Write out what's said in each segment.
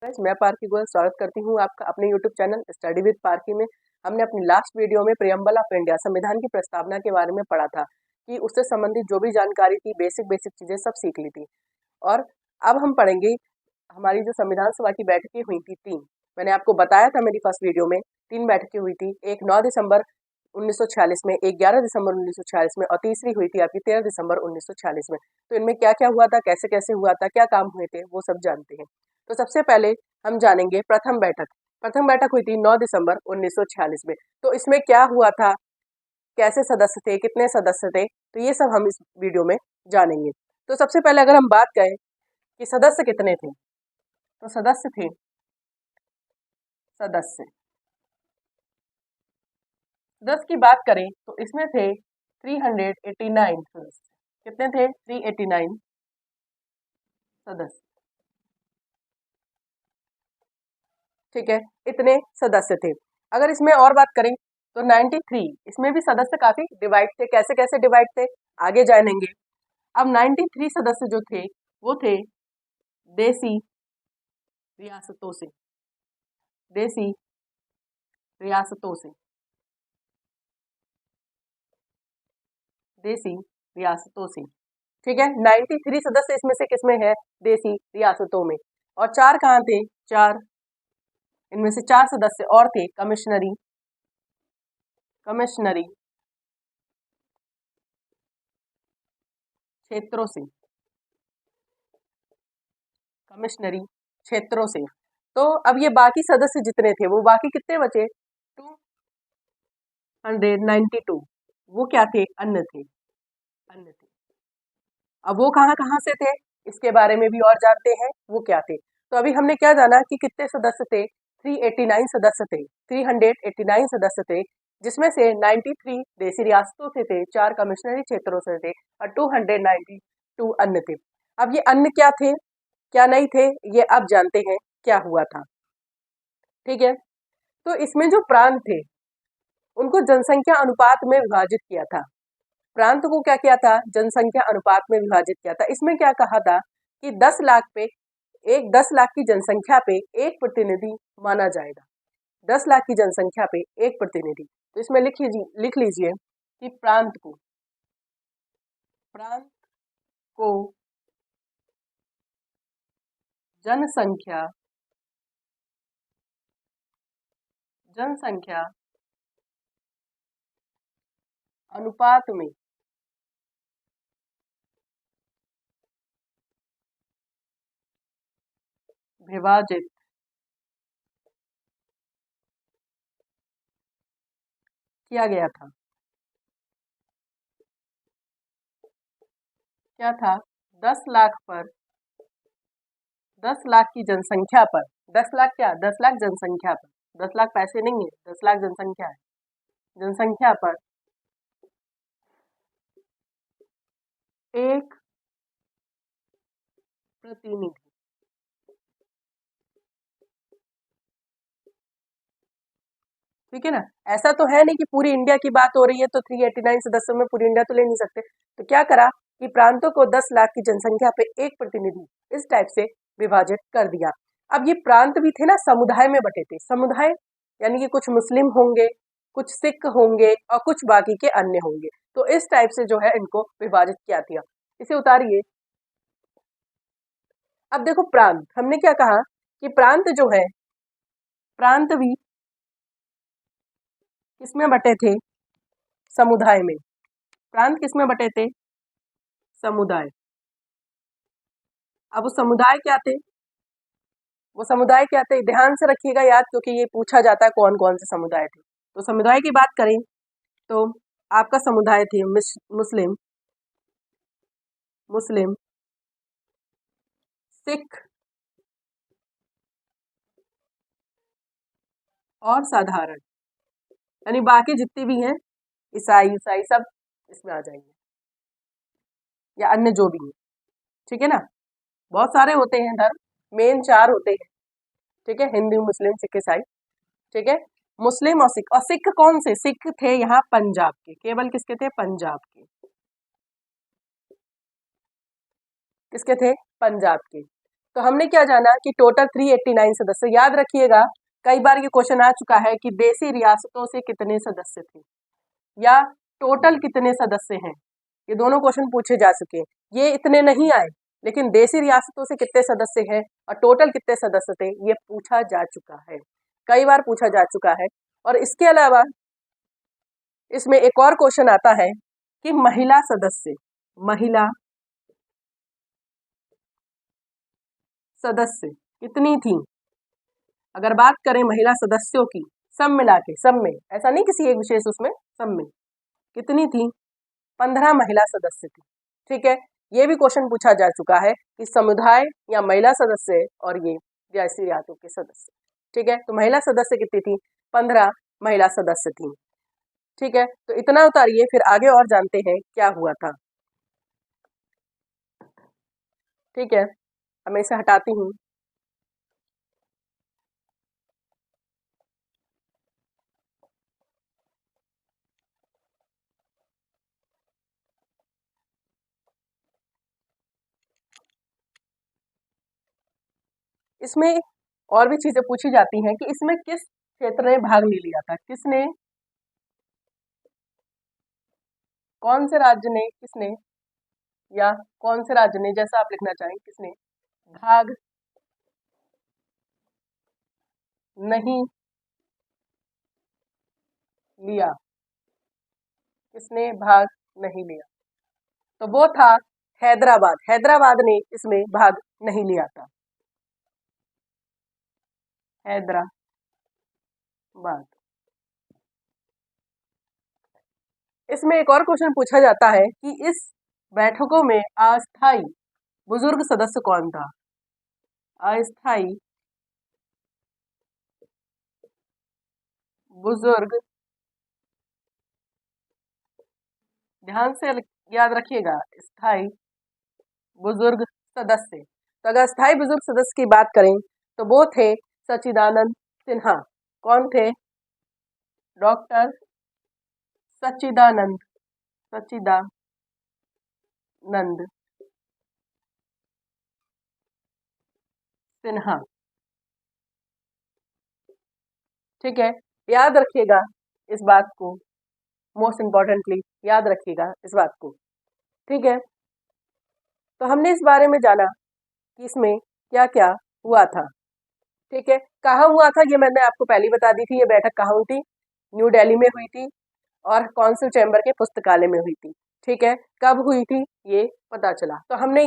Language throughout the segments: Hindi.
गाइस, मैं पार्की गोयल स्वागत करती हूँ आपका अपने YouTube चैनल स्टडी विद पार्की में। हमने अपनी लास्ट वीडियो में प्रियम्बल ऑफ इंडिया संविधान की प्रस्तावना के बारे में पढ़ा था कि उससे संबंधित जो भी जानकारी थी, बेसिक चीजें सब सीख ली थी। और अब हम पढ़ेंगे हमारी जो संविधान सभा की बैठकें हुई थी 3। मैंने आपको बताया था मेरी फर्स्ट वीडियो में 3 बैठकें हुई थी। एक 9 दिसंबर 1946 में, एक 11 दिसंबर 1946 में और तीसरी हुई थी आपकी 13 दिसंबर 1946 में। तो इनमें क्या क्या हुआ था, कैसे कैसे हुआ था, क्या काम हुए थे, वो सब जानते हैं। तो सबसे पहले हम जानेंगे प्रथम बैठक। प्रथम बैठक हुई थी 9 दिसंबर 1946 में। तो इसमें क्या हुआ था, कैसे सदस्य थे, कितने सदस्य थे, तो ये सब हम इस वीडियो में जानेंगे। तो सबसे पहले अगर हम बात करें कि सदस्य कितने थे, तो सदस्य की बात करें तो इसमें थे 389 सदस्य। कितने थे? 389 सदस्य। ठीक है, इतने सदस्य थे। अगर इसमें और बात करें तो 93, इसमें भी सदस्य काफी डिवाइड थे। कैसे कैसे डिवाइड थे, आगे जानेंगे। अब 93 सदस्य जो थे वो थे देसी रियासतों से। देसी रियासतों से, देसी रियासतों से। ठीक है, 93 सदस्य इसमें से किसमें है? देसी रियासतों में। और 4 कहाँ थे? 4, इनमें से 4 सदस्य और थे कमिश्नरी क्षेत्रों से। कमिश्नरी क्षेत्रों से। तो अब ये बाकी सदस्य जितने थे वो बाकी कितने बचे? 292। वो क्या थे? अन्य थे। अब वो कहाँ कहाँ से थे, इसके बारे में भी और जानते हैं, वो क्या थे। तो अभी हमने क्या जाना कि कितने सदस्य थे? 389 सदस्य थे। 389 सदस्य थे, जिसमें से 93 देसी रियासतों से थे, 4 कमिश्नरी क्षेत्रों से थे और 292 अन्य थे। अब ये अन्य क्या थे, क्या नहीं थे, ये अब जानते हैं क्या हुआ था। ठीक है, तो इसमें जो प्रांत थे उनको जनसंख्या अनुपात में विभाजित किया था। प्रांत को क्या किया था? जनसंख्या अनुपात में विभाजित किया था। इसमें क्या कहा था कि 10 लाख पे 10 लाख की जनसंख्या पे एक प्रतिनिधि माना जाएगा। 10 लाख की जनसंख्या पे एक प्रतिनिधि। तो इसमें लिख लीजिए कि प्रांत को जनसंख्या अनुपात में विभाजित किया गया था। क्या था? 10 लाख पर 10 लाख की जनसंख्या पर 10 लाख क्या? 10 लाख जनसंख्या पर, 10 लाख पैसे नहीं है, 10 लाख जनसंख्या है। जनसंख्या पर एक प्रतिनिधि। ठीक है ना, ऐसा तो है नहीं कि पूरी इंडिया की बात हो रही है तो 389 सदस्यों में पूरी इंडिया तो ले नहीं सकते। तो क्या करा कि प्रांतों को 10 लाख की जनसंख्या पे एक प्रतिनिधि इस टाइप से विभाजित कर दिया। अब ये प्रांत भी थे ना, समुदाय में बटे थे। समुदाय यानी कि कुछ मुस्लिम होंगे, कुछ सिख होंगे और कुछ बाकी के अन्य होंगे। तो इस टाइप से जो है इनको विभाजित किया था। इसे उतारिए। अब देखो, प्रांत हमने क्या कहा कि प्रांत जो है, प्रांत भी किसमें बटे थे? समुदाय में। प्रांत किसमें बटे थे? समुदाय। अब वो समुदाय क्या थे? ध्यान से रखिएगा याद, क्योंकि ये पूछा जाता है कौन कौन से समुदाय थे। तो समुदाय की बात करें तो आपका समुदाय थे मुस्लिम, सिख और साधारण, यानी बाकी जितने भी हैं, ईसाई सब इसमें आ जाएंगे, या अन्य जो भी है। ठीक है ना, बहुत सारे होते हैं धर्म, मेन 4 होते हैं। ठीक है, हिंदू, मुस्लिम, सिख, ईसाई। ठीक है, मुस्लिम और सिख। और सिख कौन से? सिख थे यहाँ पंजाब के। केवल किसके थे? पंजाब के। किसके थे? पंजाब के। तो हमने क्या जाना कि टोटल 389 सदस्य। याद रखिएगा कई बार ये क्वेश्चन आ चुका है कि देशी रियासतों से कितने सदस्य थे या टोटल कितने सदस्य हैं, ये दोनों क्वेश्चन पूछे जा चुके हैं। ये इतने नहीं आए, लेकिन देशी रियासतों से कितने सदस्य हैं और टोटल कितने सदस्य थे ये पूछा जा चुका है, कई बार पूछा जा चुका है। और इसके अलावा इसमें एक और क्वेश्चन आता है कि महिला सदस्य कितनी थी। अगर बात करें महिला सदस्यों की सब मिला के, सब में, ऐसा नहीं किसी एक विशेष, उसमें सब में कितनी थी, 15 महिला सदस्य थी। ठीक है, ये भी क्वेश्चन पूछा जा चुका है कि समुदाय या महिला सदस्य और ये देशी रियासतों के सदस्य। ठीक है, तो महिला सदस्य कितनी थी, 15 महिला सदस्य थी। ठीक है, तो इतना उतारिए, फिर आगे और जानते हैं क्या हुआ था। ठीक है, अब मैं इसे हटाती हूँ। इसमें और भी चीजें पूछी जाती हैं कि इसमें किस क्षेत्र ने भाग नहीं लिया था, किसने, कौन से राज्य ने, किसने, या कौन से राज्य ने, जैसा आप लिखना चाहें, किसने भाग नहीं लिया, किसने भाग नहीं लिया, तो वो था हैदराबाद। हैदराबाद ने इसमें भाग नहीं लिया था, हैदराबाद। इसमें एक और क्वेश्चन पूछा जाता है कि इस बैठकों में अस्थाई बुजुर्ग सदस्य कौन था। अस्थाई बुजुर्ग, ध्यान से याद रखिएगा, स्थाई बुजुर्ग सदस्य। तो अगर स्थाई बुजुर्ग सदस्य की बात करें तो वो थे सच्चिदानंद सिन्हा। कौन थे, डॉक्टर सच्चिदानंद सिन्हा। ठीक है, याद रखिएगा इस बात को, मोस्ट इम्पॉर्टेंटली याद रखिएगा इस बात को। ठीक है, तो हमने इस बारे में जाना कि इसमें क्या क्या हुआ था। ठीक है, कहाँ हुआ था ये मैंने आपको पहले ही बता दी थी। ये बैठक कहाँ हुई थी, न्यू दिल्ली में हुई थी और कौंसिल चैम्बर के पुस्तकालय में हुई थी। ठीक है, कब हुई थी ये पता चला। तो हमने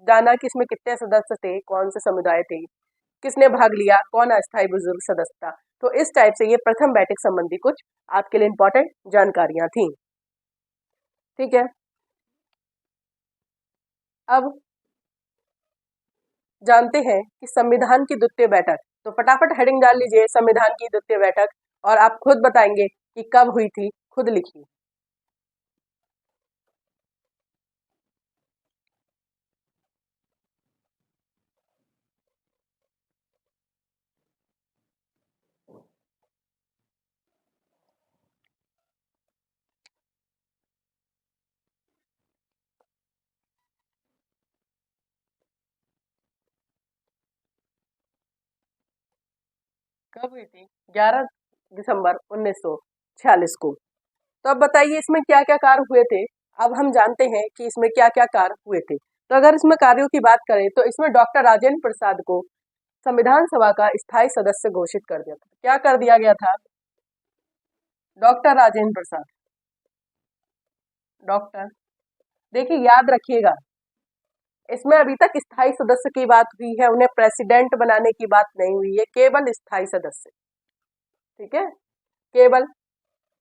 जाना कि इसमें कितने सदस्य थे, कौन से समुदाय थे, किसने भाग लिया, कौन अस्थायी बुजुर्ग सदस्य था। तो इस टाइप से ये प्रथम बैठक संबंधी कुछ आपके लिए इंपॉर्टेंट जानकारियां थी। ठीक है, अब जानते हैं कि संविधान की द्वितीय बैठक। तो फटाफट हेडिंग डाल लीजिए, संविधान की द्वितीय बैठक, और आप खुद बताएंगे कि कब हुई थी, खुद लिखिए। कब हुई थी, 11 दिसंबर 1946 को। तो अब बताइए इसमें क्या क्या कार्य हुए थे। अब हम जानते हैं कि इसमें क्या क्या कार्य हुए थे। तो अगर इसमें कार्यों की बात करें तो इसमें डॉक्टर राजेंद्र प्रसाद को संविधान सभा का स्थायी सदस्य घोषित कर दिया था। क्या कर दिया गया था, डॉक्टर राजेंद्र प्रसाद, डॉक्टर, देखिए याद रखिएगा इसमें अभी तक स्थायी सदस्य की बात हुई है, उन्हें प्रेसिडेंट बनाने की बात नहीं हुई है, केवल स्थायी सदस्य। ठीक है, केवल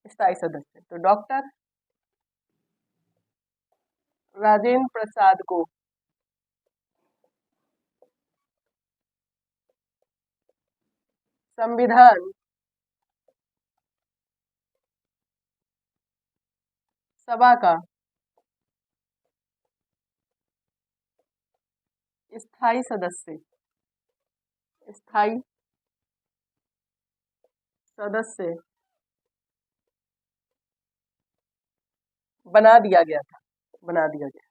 स्थायी सदस्य। तो डॉक्टर राजेंद्र प्रसाद को संविधान सभा का स्थायी सदस्य, स्थायी सदस्य बना दिया गया था, बना दिया गया।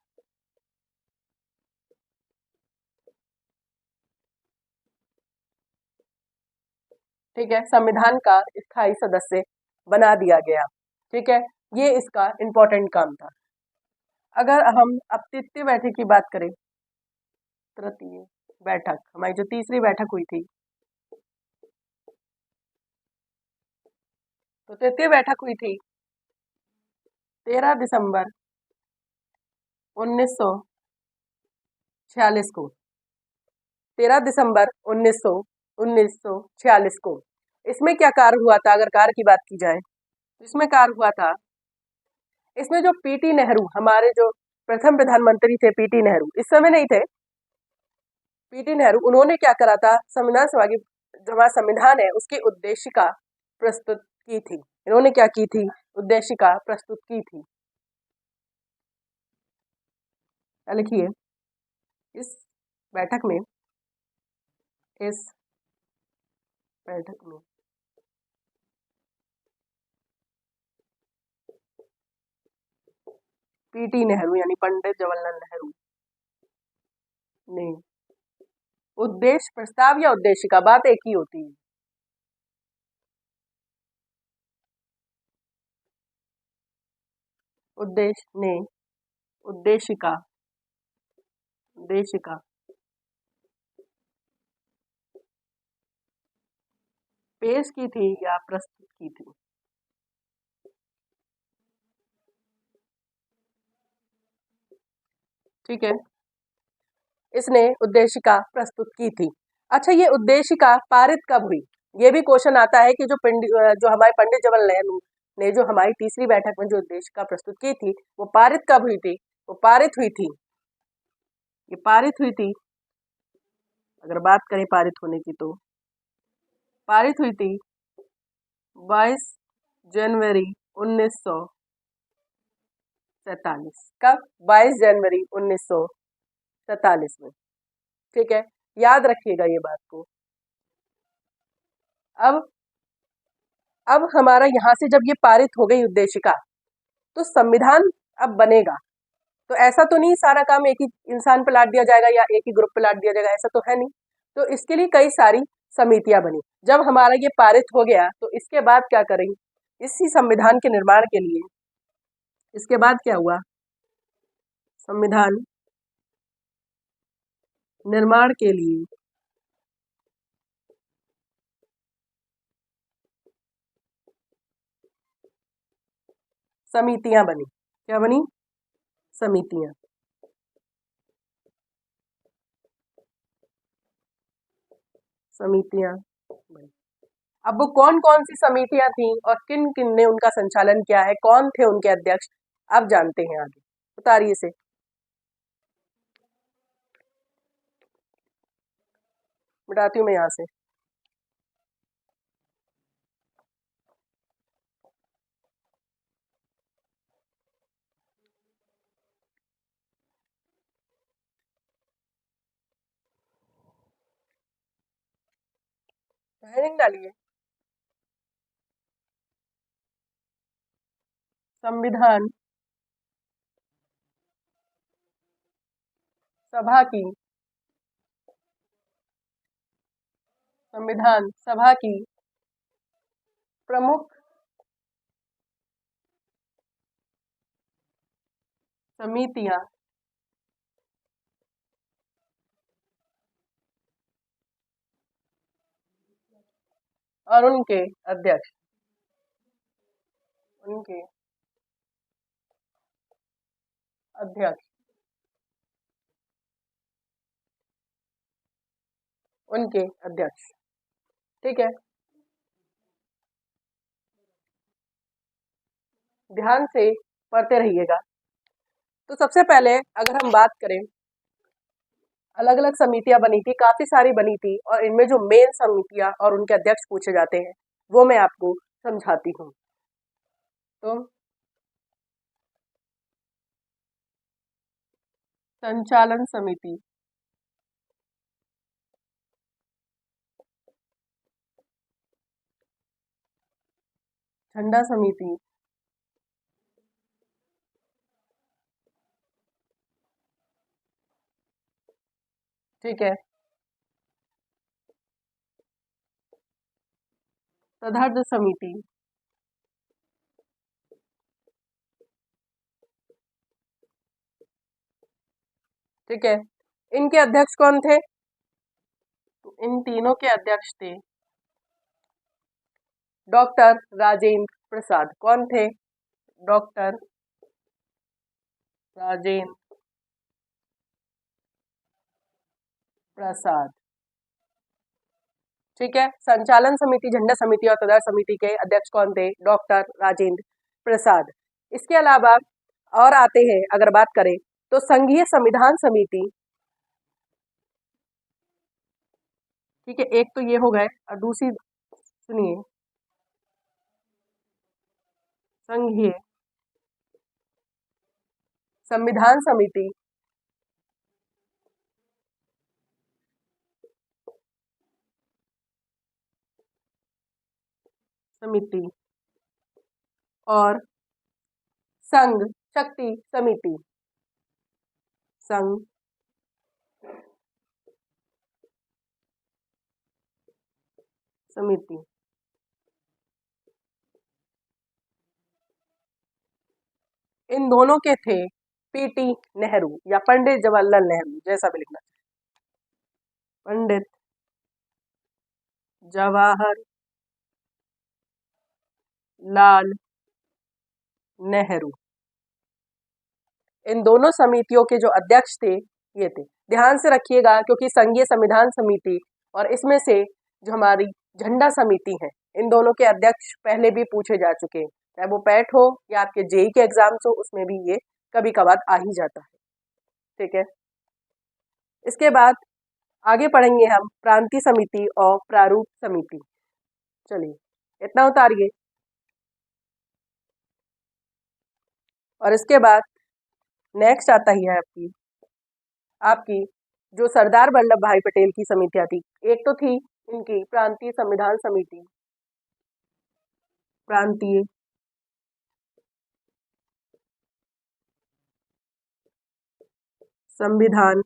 ठीक है, संविधान का स्थायी सदस्य बना दिया गया। ठीक है, ये इसका इम्पोर्टेंट काम था। अगर हम अब तृतीय बैठक की बात करें, तृतीय बैठक हमारी जो तीसरी बैठक हुई थी, तो तृतीय बैठक हुई थी 13 दिसंबर 1946 को। 13 दिसंबर 1946 को। इसमें क्या कार्य हुआ था? अगर कार्य की बात की जाए तो इसमें कार्य हुआ था, इसमें जो पीटी नेहरू, हमारे जो प्रथम प्रधानमंत्री थे पीटी नेहरू, इस समय नहीं थे पीटी नेहरू, उन्होंने क्या करा था, संविधान सभा की जो हमारा संविधान है उसकी उद्देशिका प्रस्तुत की थी। इन्होंने क्या की थी? उद्देशिका प्रस्तुत की थी। लिखिए, इस बैठक में पीटी नेहरू यानी पंडित जवाहरलाल नेहरू ने उद्देश्य प्रस्ताव या उद्देशिका, बात एक ही होती है। उद्देशिका पेश की थी या प्रस्तुत की थी। ठीक है, इसने उद्देशिका प्रस्तुत की थी। अच्छा, ये उद्देशिका पारित कब हुई? ये भी क्वेश्चन आता है कि जो हमारे पंडित जवाहरलाल नेहरू ने जो हमारी तीसरी बैठक में जो उद्देशिका प्रस्तुत की थी, वो पारित कब हुई थी? वो पारित हुई थी, ये पारित हुई थी, अगर बात करें पारित होने की तो पारित हुई थी 22 जनवरी 1947। कब? 22 जनवरी 1947 में। ठीक है, याद रखिएगा ये बात को। अब हमारा यहाँ से जब ये पारित हो गई उद्देशिका, तो संविधान अब बनेगा। तो ऐसा तो नहीं सारा काम एक ही इंसान पे लाद दिया जाएगा या एक ही ग्रुप पे लाद दिया जाएगा, ऐसा तो है नहीं। तो इसके लिए कई सारी समितियां बनी। जब हमारा ये पारित हो गया तो इसके बाद क्या करेंगे? इसी संविधान के निर्माण के लिए, इसके बाद क्या हुआ? संविधान निर्माण के लिए समितियां बनी। क्या बनी? समितियां। बनी। अब वो कौन कौन सी समितियां थी और किन किन ने उनका संचालन किया है, कौन थे उनके अध्यक्ष, अब जानते हैं आगे। उतारिए से, मिटाती हूँ मैं यहाँ से। हेडिंग डालिए, संविधान सभा की प्रमुख समितियां और उनके अध्यक्ष उनके अध्यक्ष उनके अध्यक्ष। ठीक है, ध्यान से पढ़ते रहिएगा। तो सबसे पहले अगर हम बात करें, अलग अलग समितियां बनी थी, काफी सारी बनी थी, और इनमें जो मेन समितियां और उनके अध्यक्ष पूछे जाते हैं वो मैं आपको समझाती हूँ। तो संचालन समिति, झंडा समिति, ठीक है, तदर्थ समिति, ठीक है। इनके अध्यक्ष कौन थे? इन तीनों के अध्यक्ष थे डॉक्टर राजेंद्र प्रसाद। कौन थे? डॉक्टर राजेंद्र प्रसाद, ठीक है। संचालन समिति, झंडा समिति और तदर्थ समिति के अध्यक्ष कौन थे? डॉक्टर राजेंद्र प्रसाद। इसके अलावा और आते हैं, अगर बात करें तो संघीय संविधान समिति, ठीक है। एक तो ये हो गए और दूसरी सुनिए, संघीय संविधान समिति, और संघ शक्ति समिति, संघ समिति। इन दोनों के थे पीटी नेहरू या पंडित जवाहरलाल नेहरू, जैसा भी लिखना चाहिए, पंडित जवाहरलाल नेहरू। इन दोनों समितियों के जो अध्यक्ष थे ये थे। ध्यान से रखिएगा, क्योंकि संघीय संविधान समिति और इसमें से जो हमारी झंडा समिति है, इन दोनों के अध्यक्ष पहले भी पूछे जा चुके हैं, चाहे वो पैट हो या आपके जेई के एग्जाम्स हो, उसमें भी ये कभी कभार आ ही जाता है, ठीक है। इसके बाद आगे पढ़ेंगे हम प्रांतीय समिति और प्रारूप समिति। चलिए इतना उतारिए। और इसके बाद नेक्स्ट आता ही है आपकी जो सरदार वल्लभ भाई पटेल की समितियां थी। एक तो थी इनकी प्रांतीय संविधान समिति, प्रांतीय संविधान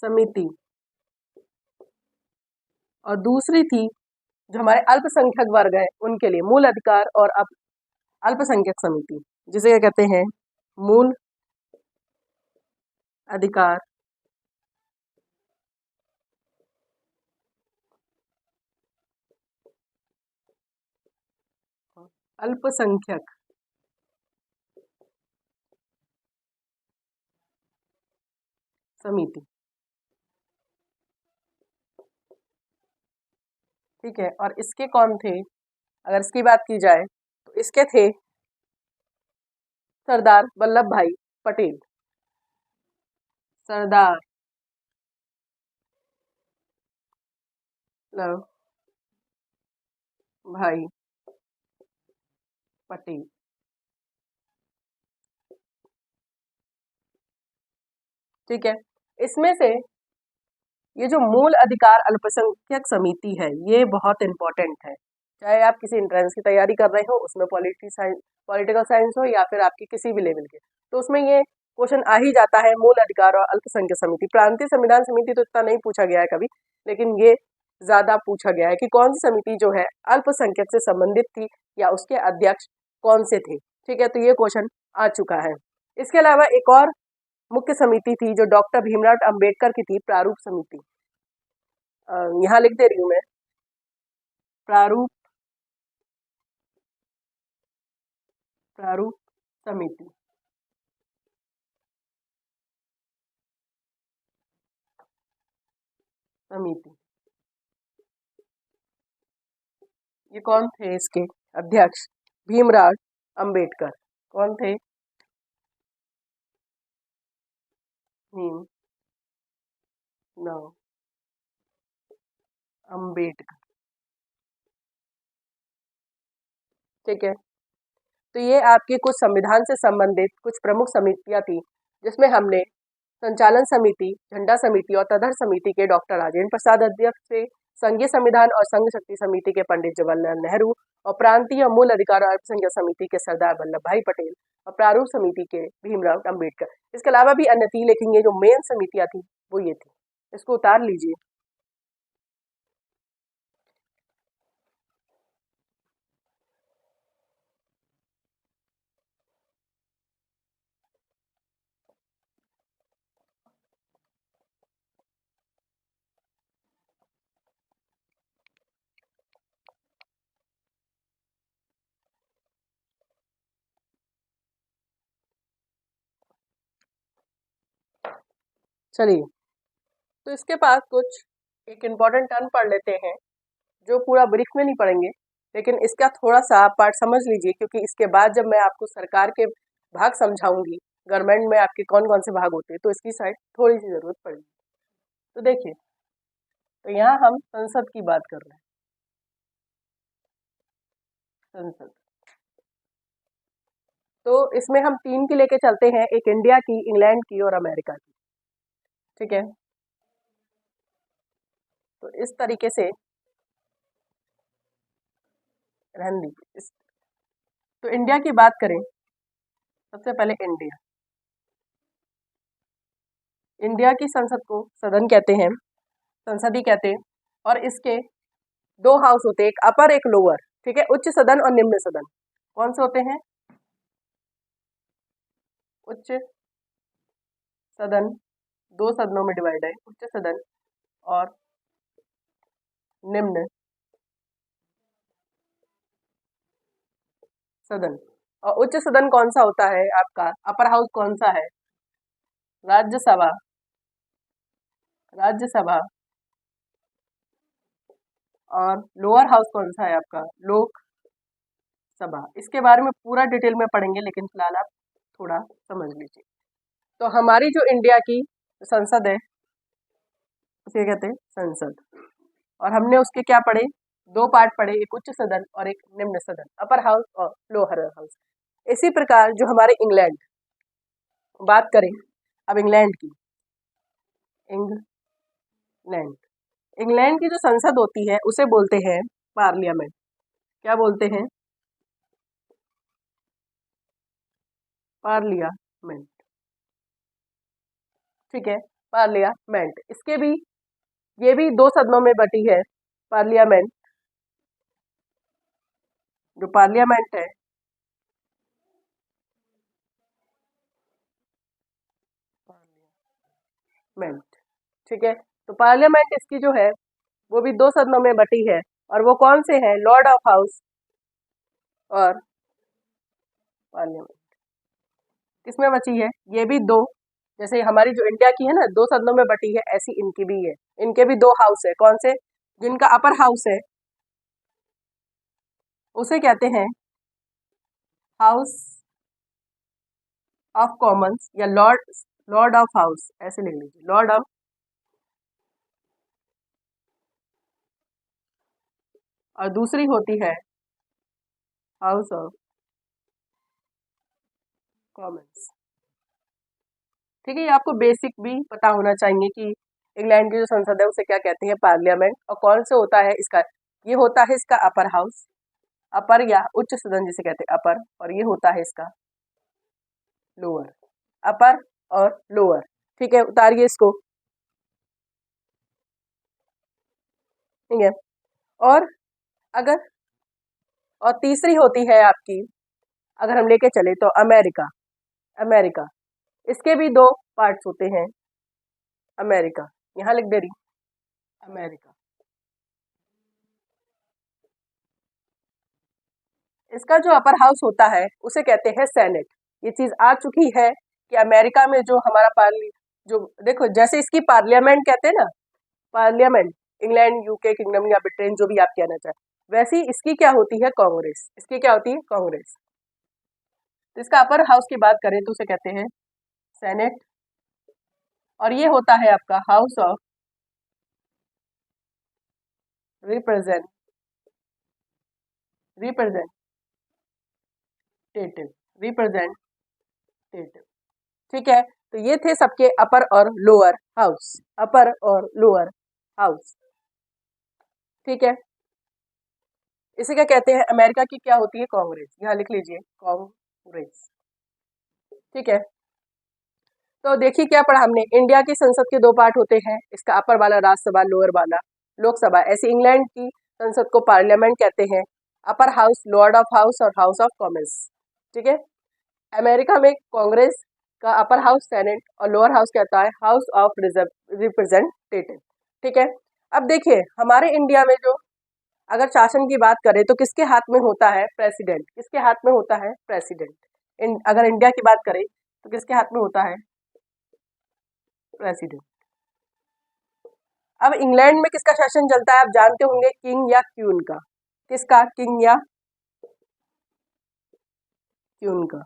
समिति, और दूसरी थी जो हमारे अल्पसंख्यक वर्ग है उनके लिए मूल अधिकार और अल्पसंख्यक समिति, जिसे क्या कहते हैं? मूल अधिकार अल्पसंख्यक समिति, ठीक है। और इसके कौन थे? अगर इसकी बात की जाए तो इसके थे सरदार वल्लभ भाई पटेल, सरदार वल्लभ भाई पटेल, ठीक है। इसमें से ये जो मूल अधिकार अल्पसंख्यक समिति है ये बहुत इंपॉर्टेंट है, चाहे आप किसी एंट्रेंस की तैयारी कर रहे हो, उसमें पॉलिटिकल साइंस हो या फिर आपकी किसी भी लेवल के, तो उसमें ये क्वेश्चन आ ही जाता है, मूल अधिकार और अल्पसंख्यक समिति। प्रांतीय संविधान समिति तो इतना नहीं पूछा गया है कभी, लेकिन ये ज्यादा पूछा गया है कि कौन सी समिति जो है अल्पसंख्यक से संबंधित थी या उसके अध्यक्ष कौन से थे, ठीक है। तो ये क्वेश्चन आ चुका है। इसके अलावा एक और मुख्य समिति थी जो डॉक्टर भीमराव अंबेडकर की थी, प्रारूप समिति। यहाँ लिख दे रही हूं मैं, प्रारूप समिति, ये कौन थे इसके अध्यक्ष? भीमराव अंबेडकर। कौन थे? भीमराव अंबेडकर, ठीक है। तो ये आपके कुछ संविधान से संबंधित कुछ प्रमुख समितियां थी, जिसमें हमने संचालन समिति, झंडा समिति और तदर्थ समिति के डॉक्टर राजेंद्र प्रसाद अध्यक्ष थे, संघीय संविधान और संघ शक्ति समिति के पंडित जवाहरलाल नेहरू, और प्रांतीय मूल अधिकार और अल्पसंख्यक समिति के सरदार वल्लभ भाई पटेल, और प्रारूप समिति के भीमराव अंबेडकर। इसके अलावा भी अन्य थी, लेकिन ये जो मेन समितियां थी वो ये थी। इसको उतार लीजिए। चलिए, तो इसके पास कुछ एक इम्पॉर्टेंट टर्म पढ़ लेते हैं, जो पूरा ब्रीफ में नहीं पढ़ेंगे, लेकिन इसका थोड़ा सा आप पार्ट समझ लीजिए, क्योंकि इसके बाद जब मैं आपको सरकार के भाग समझाऊंगी, गवर्नमेंट में आपके कौन कौन से भाग होते हैं, तो इसकी साइड थोड़ी सी जरूरत पड़ेगी। तो देखिए, तो यहाँ हम संसद की बात कर रहे हैं। संसद, तो इसमें हम 3 की लेके चलते हैं, एक इंडिया की, इंग्लैंड की और अमेरिका की। ठीक है, तो इस तरीके से रहने दीजिए। तो इंडिया की बात करें, सबसे पहले इंडिया। इंडिया की संसद को सदन कहते हैं, संसद ही कहते हैं, और इसके 2 हाउस होते हैं, एक अपर एक लोअर। ठीक है, उच्च सदन और निम्न सदन। कौन से होते हैं? उच्च सदन 2 सदनों में डिवाइड है, उच्च सदन और निम्न सदन। और उच्च सदन कौन सा होता है आपका? अपर हाउस कौन सा है? राज्यसभा। राज्यसभा। और लोअर हाउस कौन सा है आपका? लोकसभा। इसके बारे में पूरा डिटेल में पढ़ेंगे, लेकिन फिलहाल आप थोड़ा समझ लीजिए। तो हमारी जो इंडिया की संसद है, उसे कहते हैं संसद। और हमने उसके क्या पढ़े? 2 पार्ट पढ़े, एक उच्च सदन और एक निम्न सदन, अपर हाउस और लोअर हाउस। इसी प्रकार जो हमारे इंग्लैंड, बात करें अब इंग्लैंड की, इंग्लैंड, इंग्लैंड की जो संसद होती है उसे बोलते हैं पार्लियामेंट। क्या बोलते हैं? पार्लियामेंट। ठीक है, पार्लियामेंट। इसके भी, ये भी 2 सदनों में बटी है। पार्लियामेंट, जो पार्लियामेंट है, पार्लियामेंट। ठीक है, तो पार्लियामेंट इसकी जो है वो भी 2 सदनों में बटी है, और वो कौन से हैं? लॉर्ड ऑफ हाउस और पार्लियामेंट। किसमें बची है? ये भी 2, जैसे हमारी जो इंडिया की है ना 2 सदनों में बटी है, ऐसी इनकी भी है। इनके भी 2 हाउस है। कौन से? जिनका अपर हाउस है उसे कहते हैं हाउस ऑफ कॉमन्स, या लॉर्ड ऑफ हाउस, ऐसे लिख लीजिए, लॉर्ड ऑफ। और दूसरी होती है हाउस ऑफ कॉमन्स। ठीक है, ये आपको बेसिक भी पता होना चाहिए कि इंग्लैंड की जो संसद है उसे क्या कहते हैं? पार्लियामेंट। और कौन से होता है इसका? ये होता है इसका अपर हाउस, अपर या उच्च सदन जिसे कहते हैं अपर, और ये होता है इसका लोअर। अपर और लोअर। ठीक है, उतारिए इसको। ठीक है, और अगर, और तीसरी होती है आपकी, अगर हम लेके चले तो अमेरिका। अमेरिका, इसके भी 2 पार्ट्स होते हैं। अमेरिका, यहाँ लिख दे रही, अमेरिका। इसका जो अपर हाउस होता है उसे कहते हैं सेनेट। ये चीज आ चुकी है कि अमेरिका में जो हमारा जो देखो, जैसे इसकी पार्लियामेंट कहते हैं ना, पार्लियामेंट, इंग्लैंड, यूके किंगडम या ब्रिटेन, जो भी आप कहना चाहें, वैसी इसकी क्या होती है? कांग्रेस। इसकी क्या होती है? कांग्रेस। तो इसका अपर हाउस की बात करें तो उसे कहते हैं सेनेट, और ये होता है आपका house of representative. Representative, representative. ठीक है, तो ये थे सबके अपर और लोअर हाउस, अपर और लोअर हाउस। ठीक है, इसे क्या कहते हैं? अमेरिका की क्या होती है? कांग्रेस। यहाँ लिख लीजिए, कांग्रेस। ठीक है, तो देखिए क्या पढ़ा हमने। इंडिया की संसद के 2 पार्ट होते हैं, इसका अपर वाला राज्यसभा, लोअर वाला लोकसभा। ऐसे इंग्लैंड की संसद को पार्लियामेंट कहते हैं, upper house Lord of house और हाउस ऑफ कॉमन्स। ठीक है, अमेरिका में कांग्रेस का अपर हाउस सेनेट और लोअर हाउस कहता है हाउस ऑफ रिप्रेजेंटेटिव। ठीक है, अब देखिए हमारे इंडिया में जो, अगर शासन की बात करें तो किसके हाथ में होता है? प्रेसिडेंट। किसके हाथ में होता है? प्रेसिडेंट। अगर इंडिया की बात करें तो किसके हाथ में होता है? प्रेसिडेंट। अब इंग्लैंड में किसका शासन चलता है, आप जानते होंगे, किंग या क्वीन का। किसका, किंग या क्वीन का।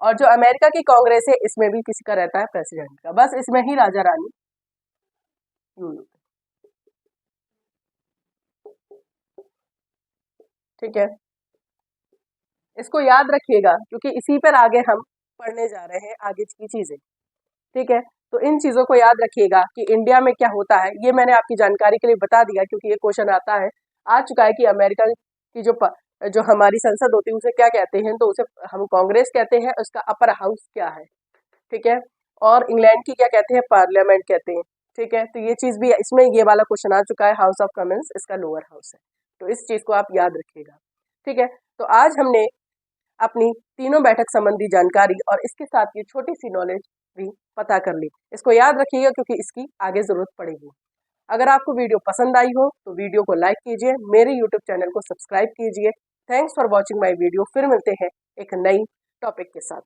और जो अमेरिका की कांग्रेस है इसमें भी किसी का रहता है, प्रेसिडेंट का। बस इसमें ही राजा रानी क्वीन। ठीक है, इसको याद रखिएगा क्योंकि इसी पर आगे हम पढ़ने जा रहे हैं आगे की चीजें। ठीक है, तो इन चीजों को याद रखिएगा कि इंडिया में क्या होता है। ये मैंने आपकी जानकारी के लिए बता दिया क्योंकि ये क्वेश्चन आता है, आ चुका है कि अमेरिका की जो हमारी संसद होती है उसे क्या कहते हैं, तो उसे हम कांग्रेस कहते हैं। उसका अपर हाउस क्या है, ठीक है। और इंग्लैंड की क्या कहते हैं, पार्लियामेंट कहते हैं। ठीक है, तो ये चीज भी इसमें ये वाला क्वेश्चन आ चुका है, हाउस ऑफ कॉमन्स इसका लोअर हाउस है। तो इस चीज को आप याद रखिएगा। ठीक है, तो आज हमने अपनी तीनों बैठक संबंधी जानकारी और इसके साथ ये छोटी सी नॉलेज भी पता कर ली। इसको याद रखिएगा क्योंकि इसकी आगे जरूरत पड़ेगी। अगर आपको वीडियो पसंद आई हो तो वीडियो को लाइक कीजिए, मेरे यूट्यूब चैनल को सब्सक्राइब कीजिए। Thanks for watching my video. फिर मिलते हैं एक नई टॉपिक के साथ।